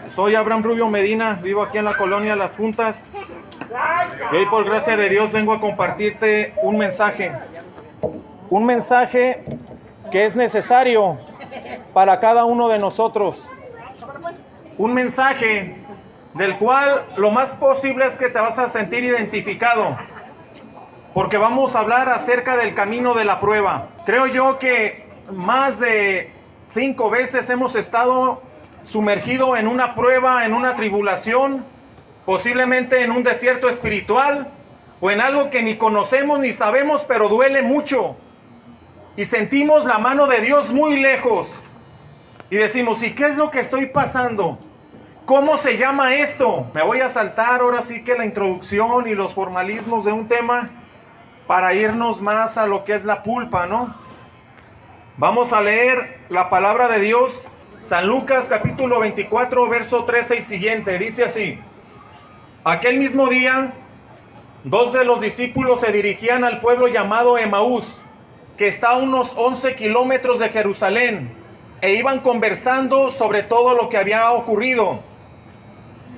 Soy Abraham Rubio Medina, vivo aquí en la colonia Las Juntas. Y hoy, por gracia de Dios, vengo a compartirte un mensaje. Un mensaje que es necesario para cada uno de nosotros. Un mensaje del cual lo más posible es que te vas a sentir identificado. Porque vamos a hablar acerca del camino de la prueba. Creo yo que más de 5 veces hemos estado sumergido en una prueba, en una tribulación, posiblemente en un desierto espiritual o en algo que ni conocemos ni sabemos, pero duele mucho. Y sentimos la mano de Dios muy lejos. Y decimos, ¿y qué es lo que estoy pasando? ¿Cómo se llama esto? Me voy a saltar ahora sí que la introducción y los formalismos de un tema para irnos más a lo que es la pulpa, ¿no? Vamos a leer la palabra de Dios, San Lucas capítulo 24, verso 13 y siguiente. Dice así: aquel mismo día, 2 de los discípulos se dirigían al pueblo llamado Emaús, que está a unos 11 kilómetros de Jerusalén, e iban conversando sobre todo lo que había ocurrido.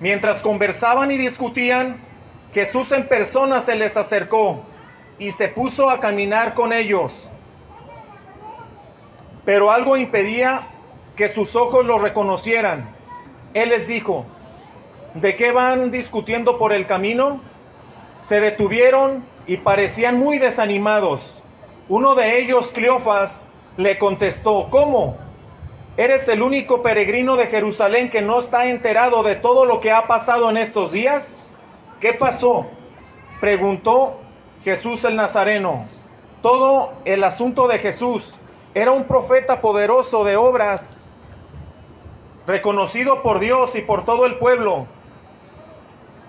Mientras conversaban y discutían, Jesús en persona se les acercó y se puso a caminar con ellos. Pero algo impedía que sus ojos lo reconocieran. Él les dijo: ¿de qué van discutiendo por el camino? Se detuvieron y parecían muy desanimados. Uno de ellos, Cleofas, le contestó: ¿cómo? ¿Eres el único peregrino de Jerusalén que no está enterado de todo lo que ha pasado en estos días? ¿Qué pasó?, preguntó Jesús el Nazareno. Todo el asunto de Jesús: era un profeta poderoso de obras, reconocido por Dios y por todo el pueblo.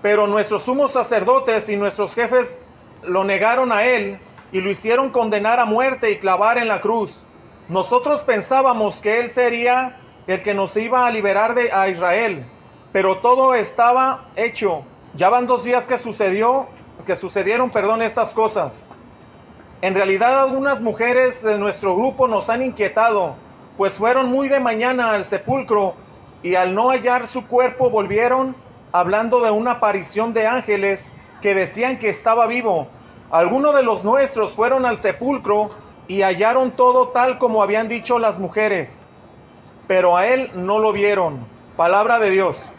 Pero nuestros sumos sacerdotes y nuestros jefes lo negaron a él y lo hicieron condenar a muerte y clavar en la cruz. Nosotros pensábamos que él sería el que nos iba a liberar a Israel, pero todo estaba hecho. Ya van 2 días que sucedieron, estas cosas. En realidad, algunas mujeres de nuestro grupo nos han inquietado, pues fueron muy de mañana al sepulcro y al no hallar su cuerpo volvieron hablando de una aparición de ángeles que decían que estaba vivo. Algunos de los nuestros fueron al sepulcro y hallaron todo tal como habían dicho las mujeres, pero a él no lo vieron. Palabra de Dios.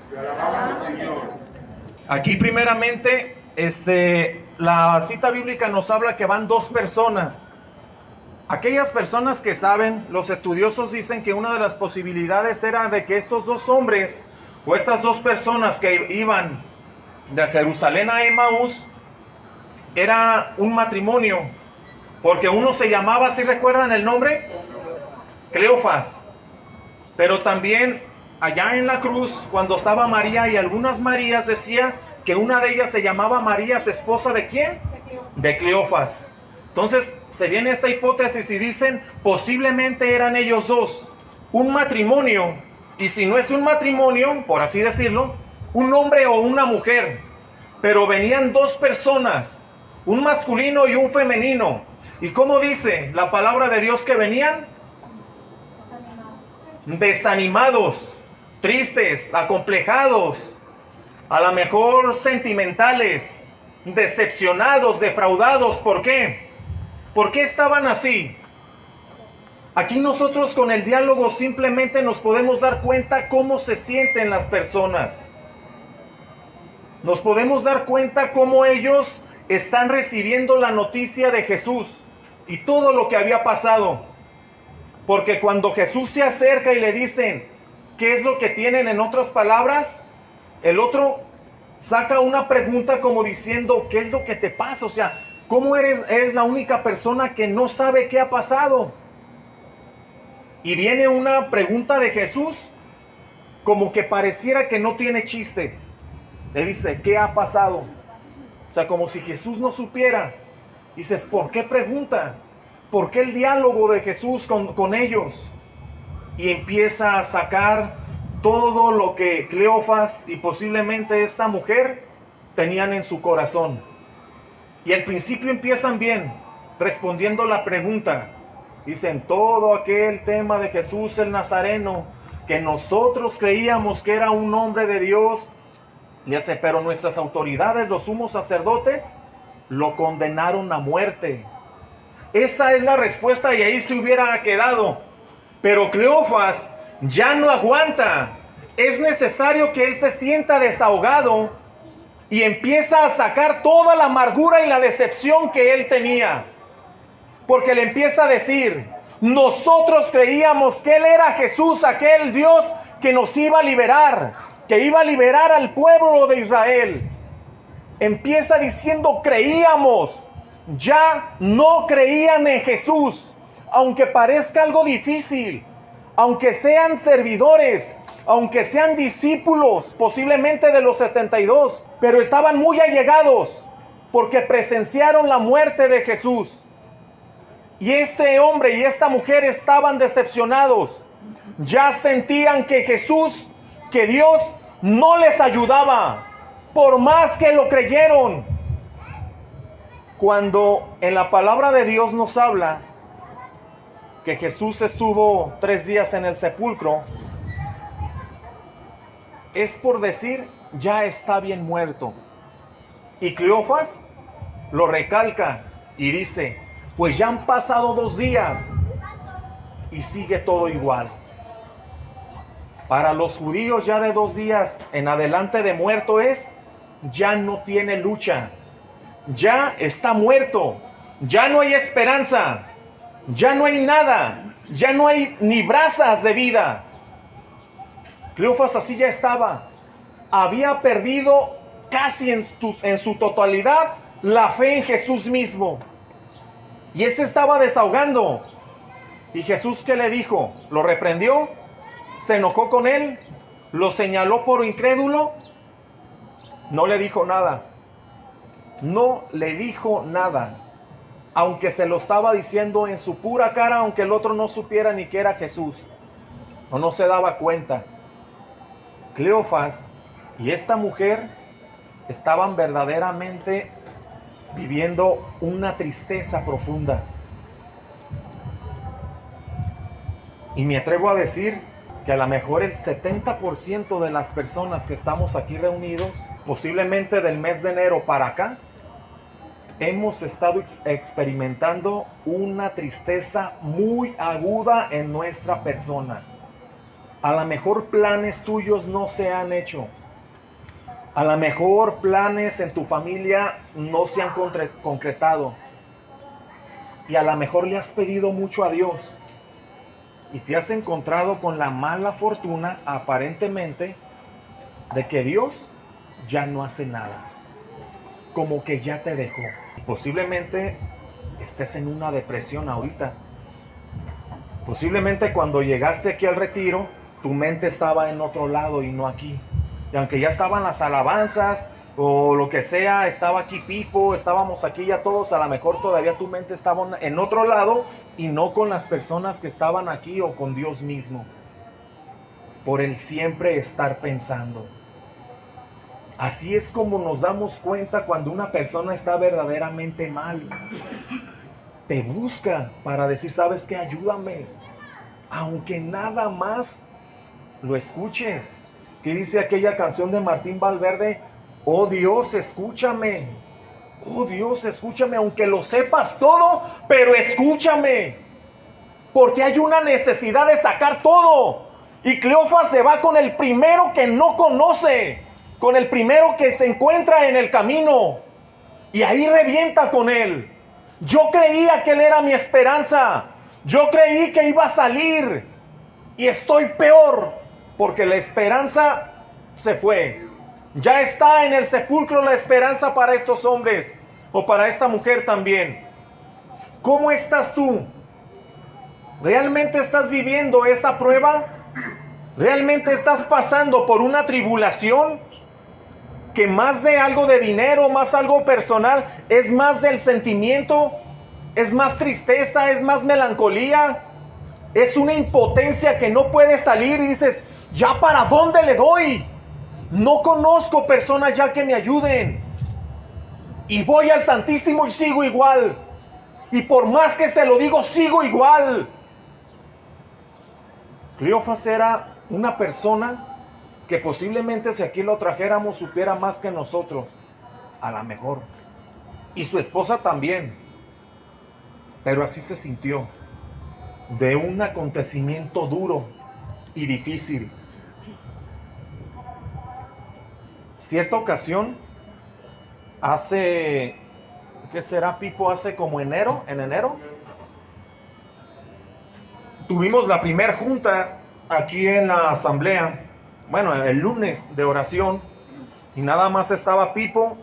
Aquí primeramente, la cita bíblica nos habla que van 2 personas. Aquellas personas que saben, los estudiosos dicen que una de las posibilidades era de que estos 2 hombres o estas 2 personas que iban de Jerusalén a Emaús era un matrimonio, porque uno se llamaba, ¿sí recuerdan el nombre? Cleofas. Pero también allá en la cruz, cuando estaba María y algunas Marías, decía que una de ellas se llamaba María, esposa ¿de quién? De Cleofas. Entonces se viene esta hipótesis y dicen, posiblemente eran ellos 2, un matrimonio. Y si no es un matrimonio, por así decirlo, un hombre o una mujer. Pero venían 2 personas, un masculino y un femenino. ¿Y cómo dice la palabra de Dios que venían? Desanimados, tristes, acomplejados, a lo mejor sentimentales, decepcionados, defraudados. ¿Por qué? ¿Por qué estaban así? Aquí nosotros con el diálogo simplemente nos podemos dar cuenta cómo se sienten las personas. Nos podemos dar cuenta cómo ellos están recibiendo la noticia de Jesús y todo lo que había pasado. Porque cuando Jesús se acerca y le dicen ¿qué es lo que tienen? En otras palabras, el otro saca una pregunta como diciendo ¿qué es lo que te pasa? O sea, ¿cómo eres la única persona que no sabe qué ha pasado? Y viene una pregunta de Jesús como que pareciera que no tiene chiste. Le dice, ¿qué ha pasado? O sea, como si Jesús no supiera. Dices, ¿por qué pregunta? ¿Por qué el diálogo de Jesús con ellos? Y empieza a sacar todo lo que Cleofas y posiblemente esta mujer tenían en su corazón. Y al principio empiezan bien, respondiendo la pregunta. Dicen, todo aquel tema de Jesús el Nazareno, que nosotros creíamos que era un hombre de Dios. Le dice, pero nuestras autoridades, los sumos sacerdotes, lo condenaron a muerte. Esa es la respuesta y ahí se hubiera quedado. Pero Cleofas ya no aguanta. Es necesario que él se sienta desahogado y empieza a sacar toda la amargura y la decepción que él tenía. Porque le empieza a decir, nosotros creíamos que él era Jesús, aquel Dios que nos iba a liberar, que iba a liberar al pueblo de Israel. Empieza diciendo, creíamos. Ya no creían en Jesús, aunque parezca algo difícil, aunque sean servidores, aunque sean discípulos, posiblemente de los 72, pero estaban muy allegados porque presenciaron la muerte de Jesús. Y este hombre y esta mujer estaban decepcionados. Ya sentían que Jesús, que Dios no les ayudaba, por más que lo creyeron. Cuando en la palabra de Dios nos habla que Jesús estuvo 3 días en el sepulcro, es por decir, ya está bien muerto. Y Cleofas lo recalca y dice, pues ya han pasado 2 días y sigue todo igual. Para los judíos ya de 2 días en adelante de muerto es, ya no tiene lucha, ya está muerto, ya no hay esperanza, ya no hay nada, ya no hay ni brasas de vida. Cleofas así ya estaba, había perdido casi en su totalidad la fe en Jesús mismo. Y él se estaba desahogando. ¿Y Jesús qué le dijo? ¿Lo reprendió? ¿Se enojó con él? ¿Lo señaló por incrédulo? No le dijo nada. No le dijo nada. Aunque se lo estaba diciendo en su pura cara, aunque el otro no supiera ni que era Jesús. O no se daba cuenta. Cleofas y esta mujer estaban verdaderamente viviendo una tristeza profunda. Y me atrevo a decir que a lo mejor el 70% de las personas que estamos aquí reunidos, posiblemente del mes de enero para acá, hemos estado experimentando una tristeza muy aguda en nuestra persona. A lo mejor planes tuyos no se han hecho. A lo mejor planes en tu familia no se han concretado. Y a lo mejor le has pedido mucho a Dios. Y te has encontrado con la mala fortuna, aparentemente, de que Dios ya no hace nada. Como que ya te dejó. Posiblemente estés en una depresión ahorita. Posiblemente cuando llegaste aquí al retiro, tu mente estaba en otro lado y no aquí. Y aunque ya estaban las alabanzas o lo que sea, estaba aquí Pipo, estábamos aquí ya todos, a lo mejor todavía tu mente estaba en otro lado y no con las personas que estaban aquí o con Dios mismo. Por el siempre estar pensando. Así es como nos damos cuenta cuando una persona está verdaderamente mal. Te busca para decir, ¿sabes qué? Ayúdame. Aunque nada más lo escuches. ¿Qué dice aquella canción de Martín Valverde? Oh Dios, escúchame. Oh Dios, escúchame, aunque lo sepas todo, pero escúchame. Porque hay una necesidad de sacar todo. Y Cleofas se va con el primero que no conoce, con el primero que se encuentra en el camino. Y ahí revienta con él. Yo creía que él era mi esperanza. Yo creí que iba a salir. Y estoy peor. Porque la esperanza se fue. Ya está en el sepulcro la esperanza para estos hombres. O para esta mujer también. ¿Cómo estás tú? ¿Realmente estás viviendo esa prueba? ¿Realmente estás pasando por una tribulación? Que más de algo de dinero, más algo personal, es más del sentimiento, es más tristeza, es más melancolía. Es una impotencia que no puede salir y dices, ¿ya para dónde le doy? No conozco personas ya que me ayuden. Y voy al Santísimo y sigo igual. Y por más que se lo digo, sigo igual. Cleofas era una persona que posiblemente si aquí lo trajéramos supiera más que nosotros, a lo mejor, y su esposa también, pero así se sintió, de un acontecimiento duro y difícil. Cierta ocasión, hace, ¿qué será, Pipo? Hace como en enero, tuvimos la primera junta aquí en la asamblea, bueno, el lunes de oración, y nada más estaba Pipo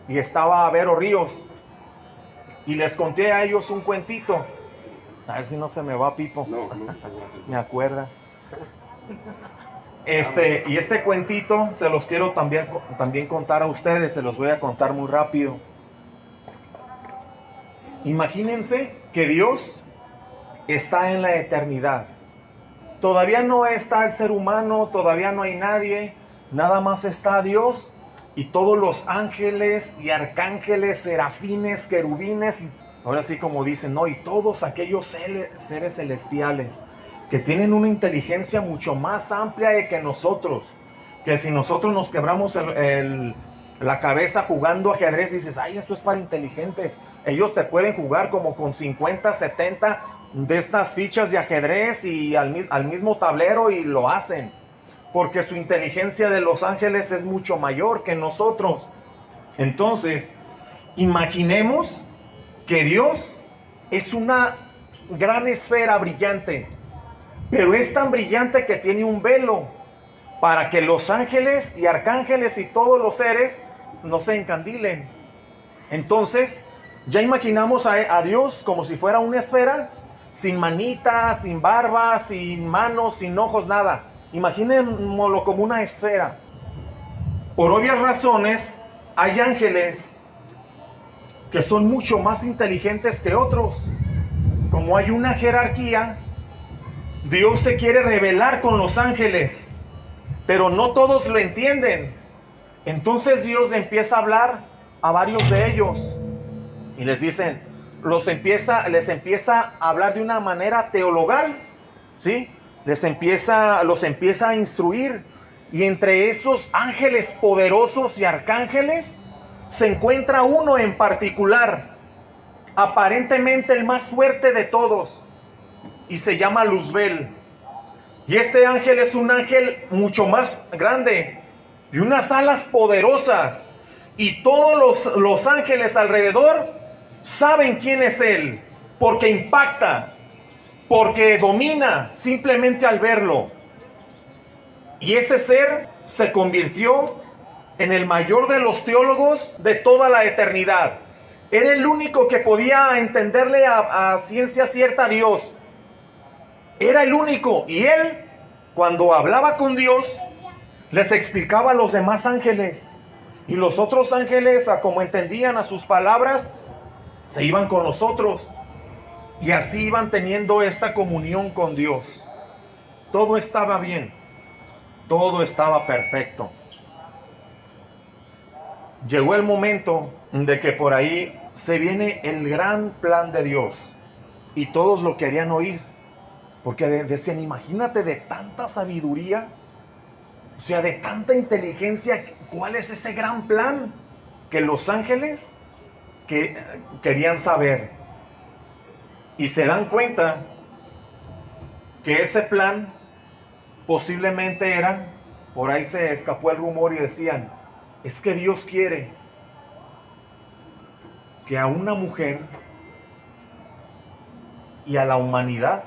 y estaba Vero Ríos, y les conté a ellos un cuentito. A ver si no se me va, Pipo. No, me acuerdas. Y este cuentito se los quiero también contar a ustedes, se los voy a contar muy rápido. Imagínense que Dios está en la eternidad. Todavía no está el ser humano, todavía no hay nadie, nada más está Dios y todos los ángeles y arcángeles, serafines, querubines, y ahora sí como dicen, ¿no? Y todos aquellos seres celestiales que tienen una inteligencia mucho más amplia que nosotros, que si nosotros nos quebramos la cabeza jugando ajedrez, dices, ay, esto es para inteligentes. Ellos te pueden jugar como con 50, 70 de estas fichas de ajedrez y al mismo tablero, y lo hacen, porque su inteligencia de los ángeles es mucho mayor que nosotros. Entonces, imaginemos que Dios es una gran esfera brillante, pero es tan brillante que tiene un velo para que los ángeles y arcángeles y todos los seres no se encandilen. Entonces, ya imaginamos a Dios como si fuera una esfera, sin manitas, sin barba, sin manos, sin ojos, nada. Imaginémoslo como una esfera. Por obvias razones, hay ángeles que son mucho más inteligentes que otros. Como hay una jerarquía, Dios se quiere revelar con los ángeles, pero no todos lo entienden. Entonces Dios le empieza a hablar a varios de ellos y les empieza a hablar de una manera teologal, ¿sí? Los empieza a instruir, y entre esos ángeles poderosos y arcángeles se encuentra uno en particular, aparentemente el más fuerte de todos, y se llama Luzbel. Y este ángel es un ángel mucho más grande y unas alas poderosas, y todos los ángeles alrededor saben quién es él, porque impacta, porque domina simplemente al verlo. Y ese ser se convirtió en el mayor de los teólogos de toda la eternidad. Era el único que podía entenderle a ciencia cierta a Dios. Era el único. Y él, cuando hablaba con Dios, les explicaba a los demás ángeles. Y los otros ángeles, como entendían a sus palabras, se iban con los otros. Y así iban teniendo esta comunión con Dios. Todo estaba bien. Todo estaba perfecto. Llegó el momento de que por ahí se viene el gran plan de Dios. Y todos lo querían oír. Porque decían, imagínate, de tanta sabiduría, o sea, de tanta inteligencia, ¿cuál es ese gran plan que los ángeles querían saber? Y se dan cuenta que ese plan posiblemente era, por ahí se escapó el rumor y decían, es que Dios quiere que a una mujer y a la humanidad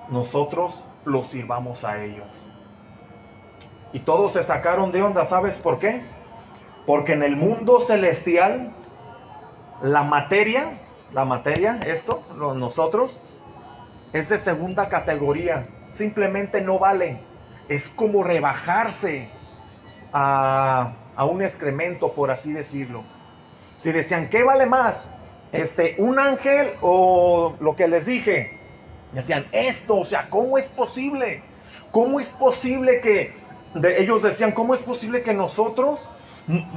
nosotros los sirvamos a ellos. Y todos se sacaron de onda. ¿Sabes por qué? Porque en el mundo celestial la materia, nosotros, es de segunda categoría. Simplemente no vale. Es como rebajarse a un excremento, por así decirlo. Si decían, ¿qué vale más? ¿Un ángel o lo que les dije? Decían, esto, o sea, ¿cómo es posible? ¿Cómo es posible que, ellos decían, ¿cómo es posible que nosotros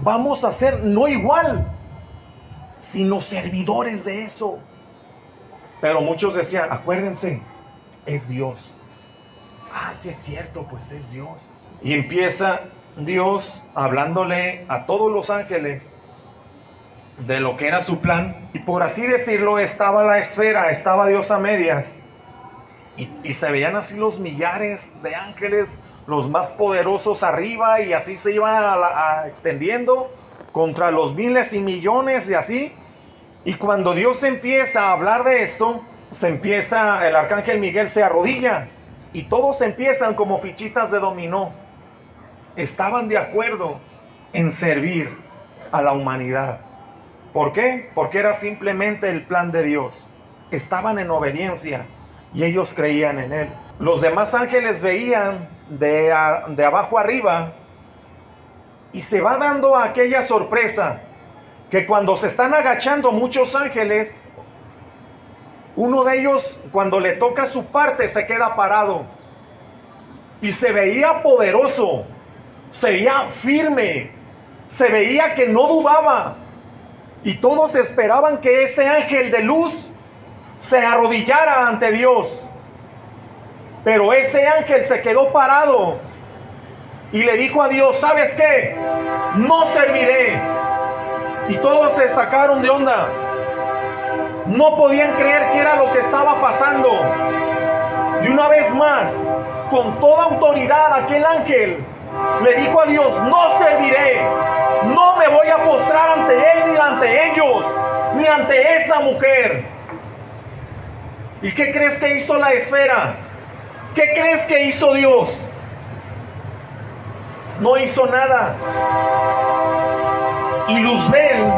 vamos a ser, no igual, sino servidores de eso? Pero muchos decían, acuérdense, es Dios. sí es cierto, pues es Dios. Y empieza Dios hablándole a todos los ángeles de lo que era su plan. Y por así decirlo, estaba la esfera, estaba Dios a medias. Y se veían así los millares de ángeles, los más poderosos arriba, y así se iba extendiendo contra los miles y millones y así. Y cuando Dios empieza a hablar de esto, el arcángel Miguel se arrodilla y todos empiezan como fichitas de dominó. Estaban de acuerdo en servir a la humanidad. ¿Por qué? Porque era simplemente el plan de Dios. Estaban en obediencia y ellos creían en Él. Los demás ángeles veían de abajo arriba y se va dando aquella sorpresa que cuando se están agachando muchos ángeles, uno de ellos cuando le toca su parte se queda parado y se veía poderoso, se veía firme, se veía que no dudaba. Y todos esperaban que ese ángel de luz se arrodillara ante Dios. Pero ese ángel se quedó parado y le dijo a Dios: ¿sabes qué? No serviré. Y todos se sacaron de onda. No podían creer que era lo que estaba pasando. Y una vez más, con toda autoridad, aquel ángel le dijo a Dios: no serviré. No me voy a postrar ante él, ni ante ellos, ni ante esa mujer. ¿Y qué crees que hizo la esfera? ¿Qué crees que hizo Dios? No hizo nada. Y Luzbel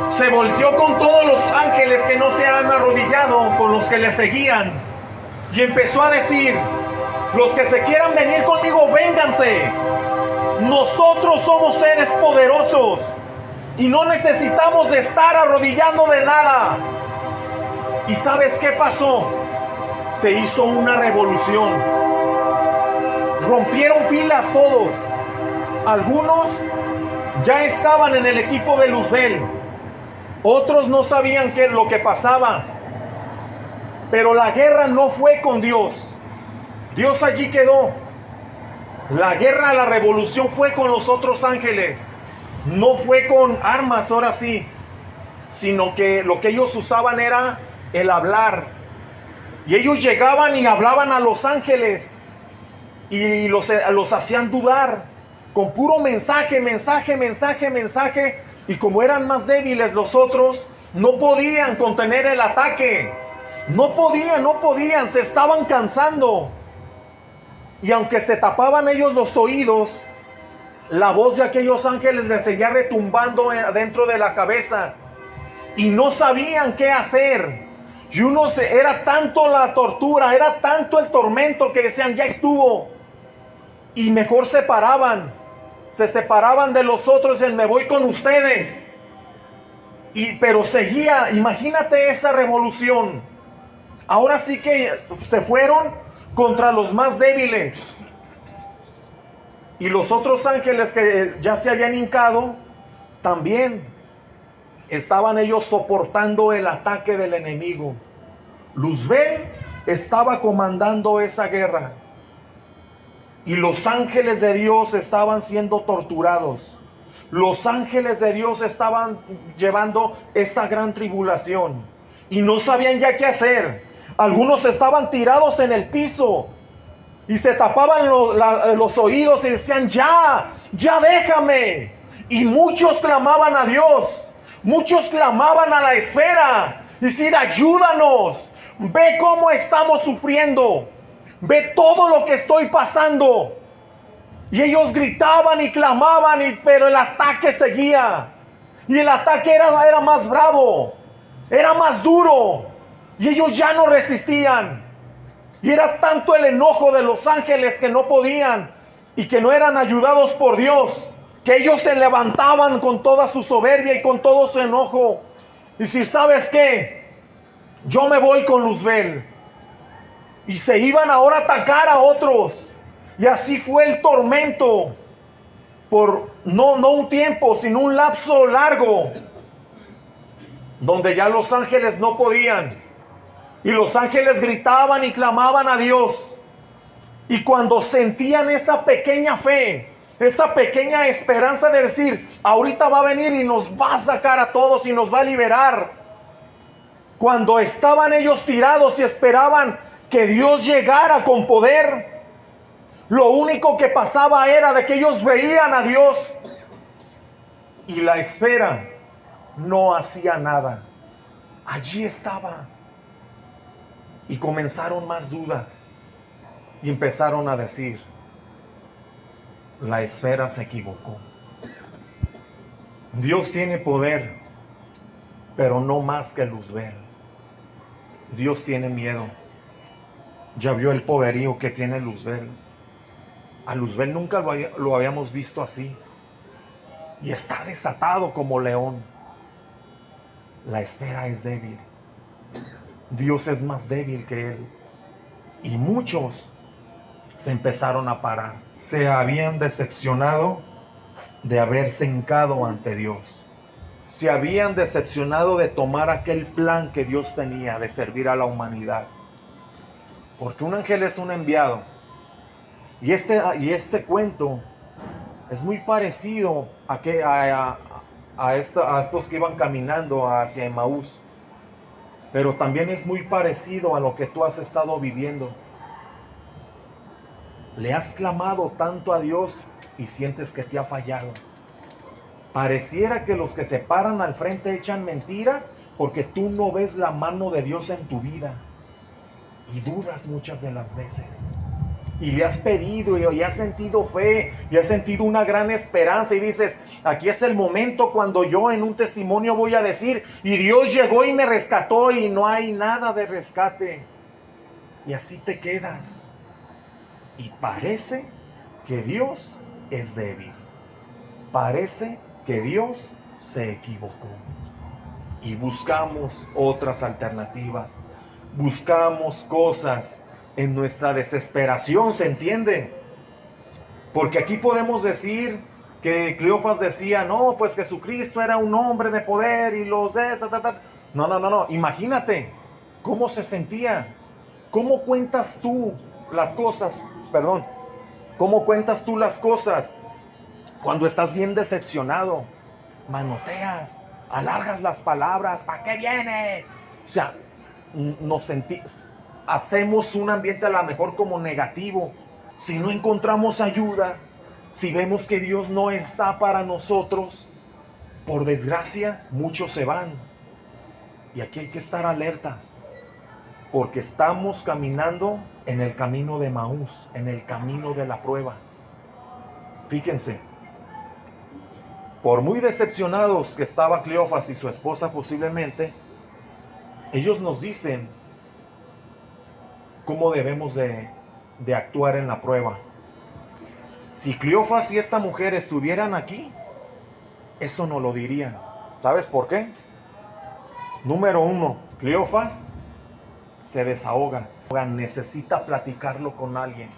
se volteó con todos los ángeles que no se han arrodillado, con los que le seguían, y empezó a decir: los que se quieran venir conmigo, vénganse. Nosotros somos seres poderosos y no necesitamos de estar arrodillando de nada. ¿Y sabes qué pasó? Se hizo una revolución. Rompieron filas todos. Algunos ya estaban en el equipo de Luzbel. Otros no sabían qué es lo que pasaba. Pero la guerra no fue con Dios. Dios allí quedó. La guerra, la revolución fue con los otros ángeles. No fue con armas, ahora sí, sino que lo que ellos usaban era el hablar. Y ellos llegaban y hablaban a los ángeles y los hacían dudar con puro mensaje. Y como eran más débiles los otros, no podían contener el ataque. No podían, se estaban cansando. Y aunque se tapaban ellos los oídos, la voz de aquellos ángeles les seguía retumbando dentro de la cabeza. Y no sabían qué hacer. Y era tanto la tortura, era tanto el tormento, que decían: ya estuvo. Y mejor se separaban de los otros, me voy con ustedes. Pero seguía, imagínate esa revolución. Ahora sí que se fueron contra los más débiles. Y los otros ángeles que ya se habían hincado, también estaban ellos soportando el ataque del enemigo. Luzbel estaba comandando esa guerra. Y los ángeles de Dios estaban siendo torturados. Los ángeles de Dios estaban llevando esa gran tribulación. Y no sabían ya qué hacer. Algunos estaban tirados en el piso y se tapaban los oídos y decían: ya déjame. Y muchos clamaban a Dios, muchos clamaban a la esfera, decir: ayúdanos, ve cómo estamos sufriendo, ve todo lo que estoy pasando. Y ellos gritaban y clamaban, pero el ataque seguía. Y el ataque era más bravo, era más duro. Y ellos ya no resistían. Y era tanto el enojo de los ángeles que no podían y que no eran ayudados por Dios, que ellos se levantaban con toda su soberbia y con todo su enojo. Y si ¿sabes qué? Yo me voy con Luzbel. Y se iban ahora a atacar a otros. Y así fue el tormento por no un tiempo, sino un lapso largo, donde ya los ángeles no podían. Y los ángeles gritaban y clamaban a Dios. Y cuando sentían esa pequeña fe, esa pequeña esperanza de decir, ahorita va a venir y nos va a sacar a todos y nos va a liberar. Cuando estaban ellos tirados y esperaban que Dios llegara con poder, lo único que pasaba era de que ellos veían a Dios y la esfera no hacía nada. Allí estaba. Y comenzaron más dudas y empezaron a decir, la esfera se equivocó. Dios tiene poder, pero no más que Luzbel. Dios tiene miedo. Ya vio el poderío que tiene Luzbel. A Luzbel nunca lo habíamos visto así. Y está desatado como león. La esfera es débil. Dios es más débil que él. Y muchos se empezaron a parar. Se habían decepcionado de haberse hincado ante Dios. Se habían decepcionado de tomar aquel plan que Dios tenía de servir a la humanidad. Porque un ángel es un enviado. Y este cuento es muy parecido a estos que iban caminando hacia Emaús. Pero también es muy parecido a lo que tú has estado viviendo. Le has clamado tanto a Dios y sientes que te ha fallado. Pareciera que los que se paran al frente echan mentiras porque tú no ves la mano de Dios en tu vida. Y dudas muchas de las veces. Y le has pedido y has sentido fe y has sentido una gran esperanza y dices, aquí es el momento cuando yo en un testimonio voy a decir, y Dios llegó y me rescató, y no hay nada de rescate. Y así te quedas. Y parece que Dios es débil. Parece que Dios se equivocó. Y buscamos otras alternativas. Buscamos cosas en nuestra desesperación, ¿se entiende? Porque aquí podemos decir que Cleofas decía, no, pues Jesucristo era un hombre de poder y los de... No. Imagínate cómo se sentía. ¿Cómo cuentas tú las cosas? ¿Cómo cuentas tú las cosas cuando estás bien decepcionado? Manoteas, alargas las palabras, ¿para qué viene? O sea, hacemos un ambiente a lo mejor como negativo. Si no encontramos ayuda, si vemos que Dios no está para nosotros, por desgracia, muchos se van. Y aquí hay que estar alertas, porque estamos caminando en el camino de Emaús, en el camino de la prueba. Fíjense, por muy decepcionados que estaba Cleofas y su esposa posiblemente, ellos nos dicen cómo debemos de actuar en la prueba. Si Cleofas y esta mujer estuvieran aquí, eso no lo dirían. ¿Sabes por qué? Número 1, Cleofas se desahoga, necesita platicarlo con alguien.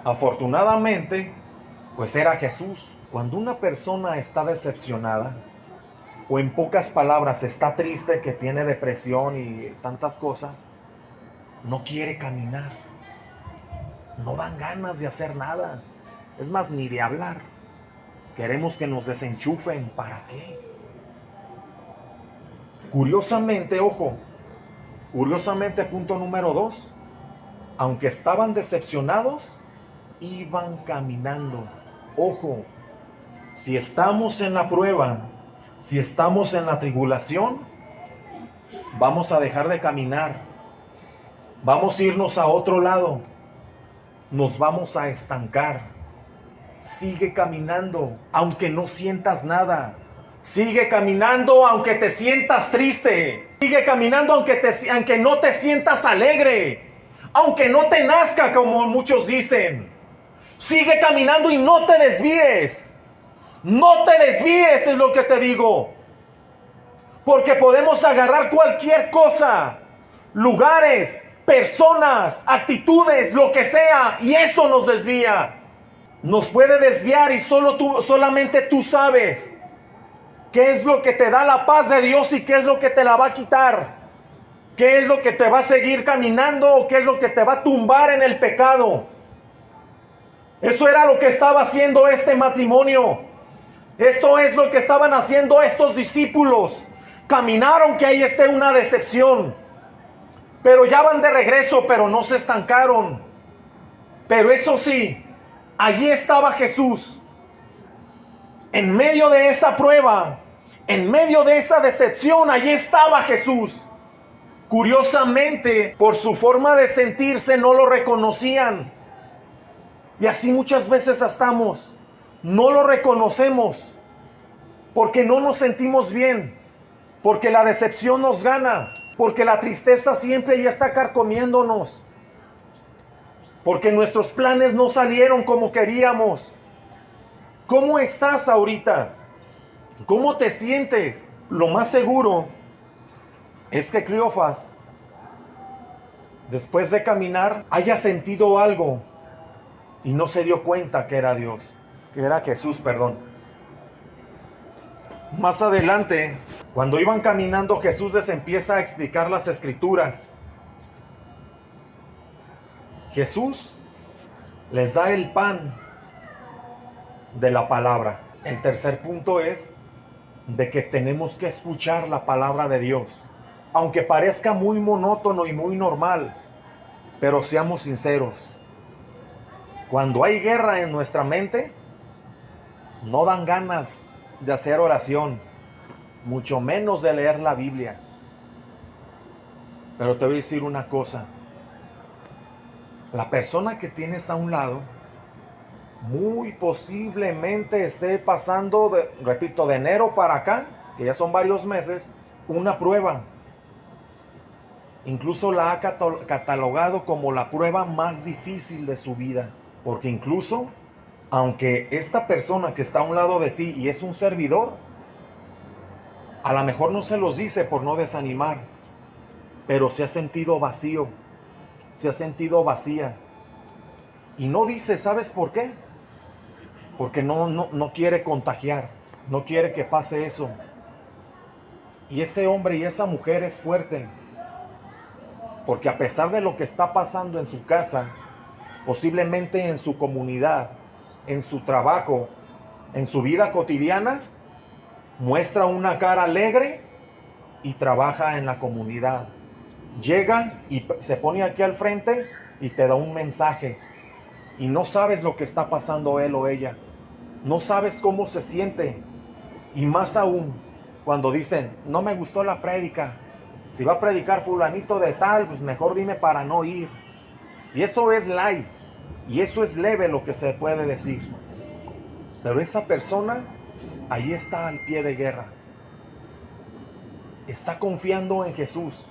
Afortunadamente, pues era Jesús. Cuando una persona está decepcionada, o en pocas palabras está triste, que tiene depresión y tantas cosas, no quiere caminar, no dan ganas de hacer nada, es más, ni de hablar. Queremos que nos desenchufen. ¿Para qué? Curiosamente, punto número 2, aunque estaban decepcionados, iban caminando. Ojo, si estamos en la prueba, si estamos en la tribulación, vamos a dejar de caminar, vamos a irnos a otro lado, nos vamos a estancar. Sigue caminando, aunque no sientas nada. Sigue caminando, aunque te sientas triste. Sigue caminando, aunque no te sientas alegre. Aunque no te nazca, como muchos dicen. Sigue caminando y no te desvíes. No te desvíes, es lo que te digo. Porque podemos agarrar cualquier cosa, lugares, personas, actitudes, lo que sea, y eso nos desvía. Nos puede desviar y solamente tú sabes qué es lo que te da la paz de Dios y qué es lo que te la va a quitar. Qué es lo que te va a seguir caminando o qué es lo que te va a tumbar en el pecado. Eso era lo que estaba haciendo este matrimonio. Esto es lo que estaban haciendo estos discípulos. Caminaron que ahí esté una decepción. Pero ya van de regreso, pero no se estancaron. Pero eso sí, allí estaba Jesús. En medio de esa prueba, en medio de esa decepción, allí estaba Jesús. Curiosamente, por su forma de sentirse, no lo reconocían. Y así muchas veces estamos. No lo reconocemos porque no nos sentimos bien, porque la decepción nos gana, porque la tristeza siempre ya está carcomiéndonos, porque nuestros planes no salieron como queríamos. ¿Cómo estás ahorita? ¿Cómo te sientes? Lo más seguro es que Cleofas, después de caminar, haya sentido algo y no se dio cuenta que era Dios, que era Jesús, perdón. Más adelante, cuando iban caminando, Jesús les empieza a explicar las escrituras. Jesús les da el pan de la palabra. El tercer punto es de que tenemos que escuchar la palabra de Dios. Aunque parezca muy monótono y muy normal, pero seamos sinceros. Cuando hay guerra en nuestra mente, no dan ganas de hacer oración, mucho menos de leer la Biblia. Pero te voy a decir una cosa. La persona que tienes a un lado, muy posiblemente esté pasando, de enero para acá, que ya son varios meses, una prueba. Incluso la ha catalogado como la prueba más difícil de su vida. Porque incluso, aunque esta persona que está a un lado de ti y es un servidor, a lo mejor no se los dice por no desanimar, pero se ha sentido vacío, se ha sentido vacía. Y no dice, ¿sabes por qué? Porque no quiere contagiar, no quiere que pase eso. Y ese hombre y esa mujer es fuerte, porque a pesar de lo que está pasando en su casa, posiblemente en su comunidad, en su trabajo, en su vida cotidiana, muestra una cara alegre y trabaja en la comunidad. Llega y se pone aquí al frente y te da un mensaje. Y no sabes lo que está pasando él o ella. No sabes cómo se siente. Y más aún, cuando dicen, no me gustó la prédica. Si va a predicar fulanito de tal, pues mejor dime para no ir. Y eso es light. Y eso es leve lo que se puede decir. Pero esa persona, ahí está al pie de guerra. Está confiando en Jesús.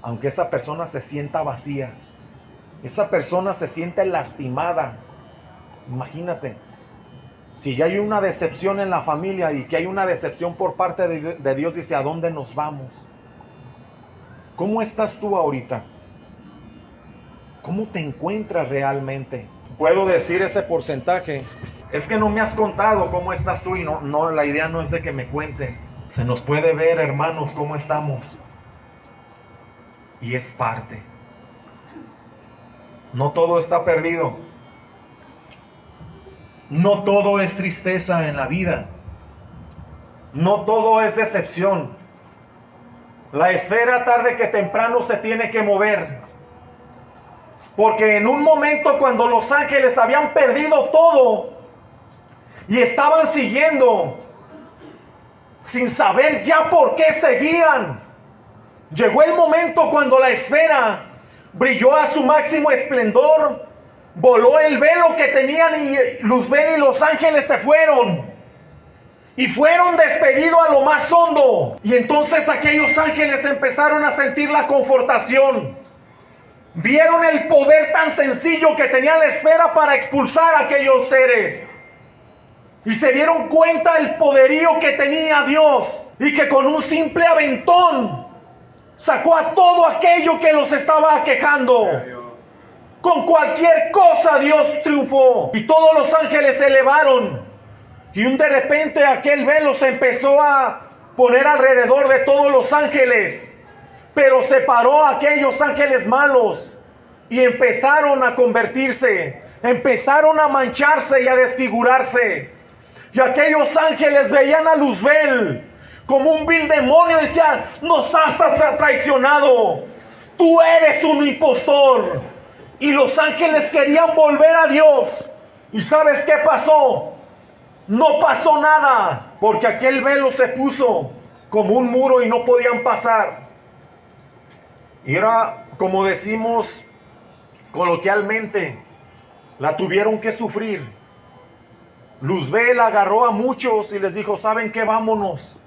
Aunque esa persona se sienta vacía. Esa persona se siente lastimada. Imagínate. Si ya hay una decepción en la familia y que hay una decepción por parte de Dios, dice, ¿a dónde nos vamos? ¿Cómo estás tú ahorita? ¿Cómo te encuentras realmente? Puedo decir ese porcentaje. Es que no me has contado cómo estás tú y no, la idea no es de que me cuentes. Se nos puede ver, hermanos, cómo estamos. Y es parte. No todo está perdido. No todo es tristeza en la vida. No todo es decepción. La esfera tarde que temprano se tiene que mover. Porque en un momento cuando los ángeles habían perdido todo y estaban siguiendo sin saber ya por qué seguían, llegó el momento cuando la esfera brilló a su máximo esplendor, voló el velo que tenían y Luzbel y los ángeles se fueron. Y fueron despedidos a lo más hondo. Y entonces aquellos ángeles empezaron a sentir la confortación. Vieron el poder tan sencillo que tenía la esfera para expulsar a aquellos seres. Y se dieron cuenta del poderío que tenía Dios. Y que con un simple aventón sacó a todo aquello que los estaba aquejando. Con cualquier cosa Dios triunfó. Y todos los ángeles se elevaron. Y de repente aquel velo se empezó a poner alrededor de todos los ángeles. Pero separó a aquellos ángeles malos. Y empezaron a convertirse. empezaron a mancharse y a desfigurarse. Y aquellos ángeles veían a Luzbel como un vil demonio y decían: nos has traicionado, tú eres un impostor. Y los ángeles querían volver a Dios. ¿Y sabes qué pasó? No pasó nada, porque aquel velo se puso como un muro y no podían pasar. Y era, como decimos coloquialmente, la tuvieron que sufrir. Luzbel agarró a muchos y les dijo: ¿saben qué? Vámonos.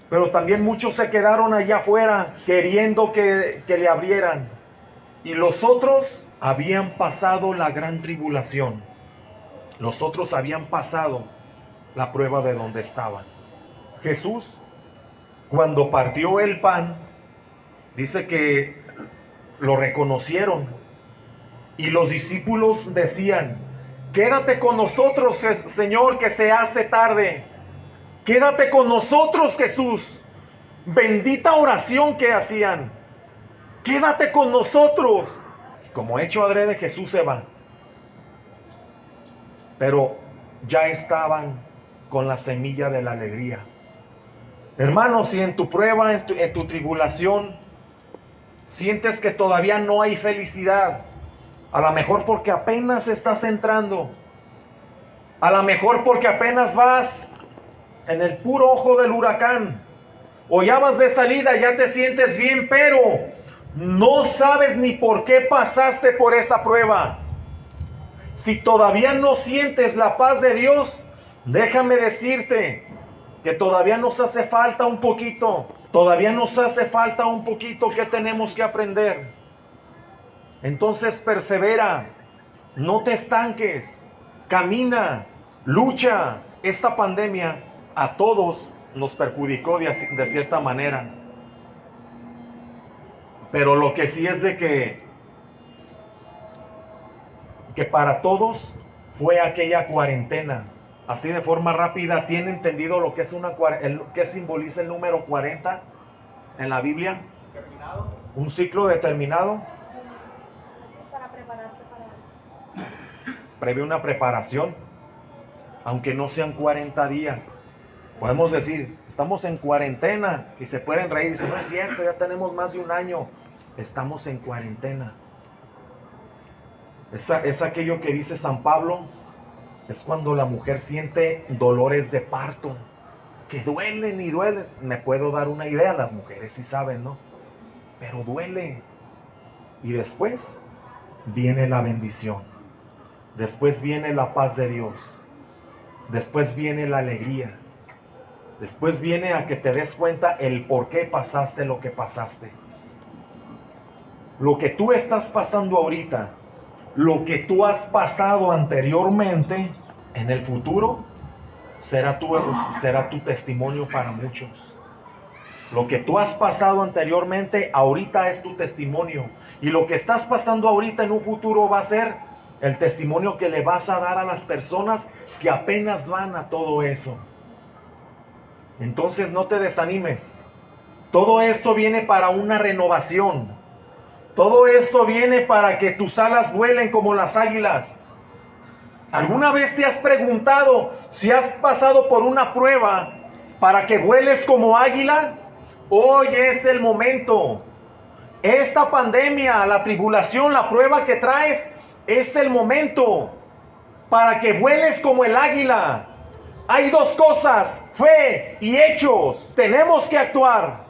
Pero también muchos se quedaron allá afuera queriendo que le abrieran. Y los otros habían pasado la gran tribulación. Los otros habían pasado la prueba de donde estaban. Jesús, cuando partió el pan, dice que lo reconocieron. Y los discípulos decían: quédate con nosotros, Señor, que se hace tarde. Quédate con nosotros, Jesús. Bendita oración que hacían. Quédate con nosotros. Como hecho adrede, Jesús se va. Pero ya estaban con la semilla de la alegría. Hermanos, si en tu prueba, en tu tribulación, sientes que todavía no hay felicidad, a lo mejor porque apenas estás entrando, a lo mejor porque apenas vas en el puro ojo del huracán, o ya vas de salida, ya te sientes bien, pero no sabes ni por qué pasaste por esa prueba. Si todavía no sientes la paz de Dios, déjame decirte que todavía nos hace falta un poquito. Todavía nos hace falta un poquito que tenemos que aprender. Entonces persevera, no te estanques, camina, lucha. Esta pandemia a todos nos perjudicó de cierta manera. Pero lo que sí es de que para todos fue aquella cuarentena. Así de forma rápida, ¿tiene entendido lo que es qué simboliza el número 40 en la Biblia? Terminado. Un ciclo determinado. Para prepararte para... Prevé una preparación, aunque no sean 40 días. Podemos decir, estamos en cuarentena, y se pueden reír, si no es cierto, ya tenemos más de un año. Estamos en cuarentena. Es aquello que dice San Pablo, es cuando la mujer siente dolores de parto, que duelen y duelen. Me puedo dar una idea, las mujeres sí saben, ¿no? Pero duele. Y después viene la bendición. Después viene la paz de Dios. Después viene la alegría. Después viene a que te des cuenta el por qué pasaste lo que pasaste. Lo que tú estás pasando ahorita, lo que tú has pasado anteriormente, en el futuro será tu testimonio para muchos. Lo que tú has pasado anteriormente, ahorita es tu testimonio. Y lo que estás pasando ahorita en un futuro va a ser el testimonio que le vas a dar a las personas que apenas van a todo eso. Entonces no te desanimes. Todo esto viene para una renovación. Todo esto viene para que tus alas vuelen como las águilas. ¿Alguna vez te has preguntado si has pasado por una prueba para que vueles como águila? Hoy es el momento. Esta pandemia, la tribulación, la prueba que traes, es el momento para que vueles como el águila. Hay dos cosas, fe y hechos. Tenemos que actuar.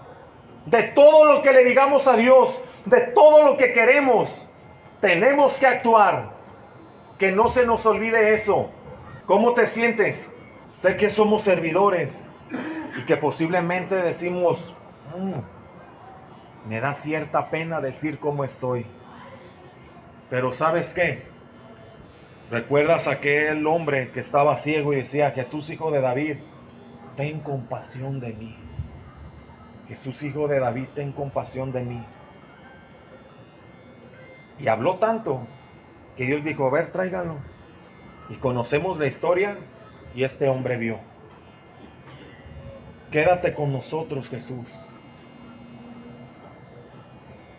De todo lo que le digamos a Dios, de todo lo que queremos, tenemos que actuar. Que no se nos olvide eso. ¿Cómo te sientes? Sé que somos servidores y que posiblemente decimos, me da cierta pena decir cómo estoy. Pero ¿sabes qué? ¿Recuerdas aquel hombre que estaba ciego y decía: Jesús, hijo de David, ten compasión de mí? Jesús, hijo de David, ten compasión de mí. Y habló tanto que Dios dijo: a ver, tráiganlo. Y conocemos la historia y este hombre vio. Quédate con nosotros, Jesús,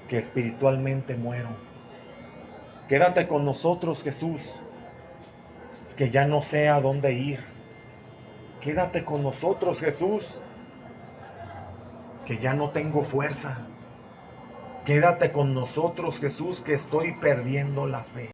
que espiritualmente muero. Quédate con nosotros, Jesús, que ya no sé a dónde ir. Quédate con nosotros, Jesús, que ya no tengo fuerza. Quédate con nosotros, Jesús, que estoy perdiendo la fe.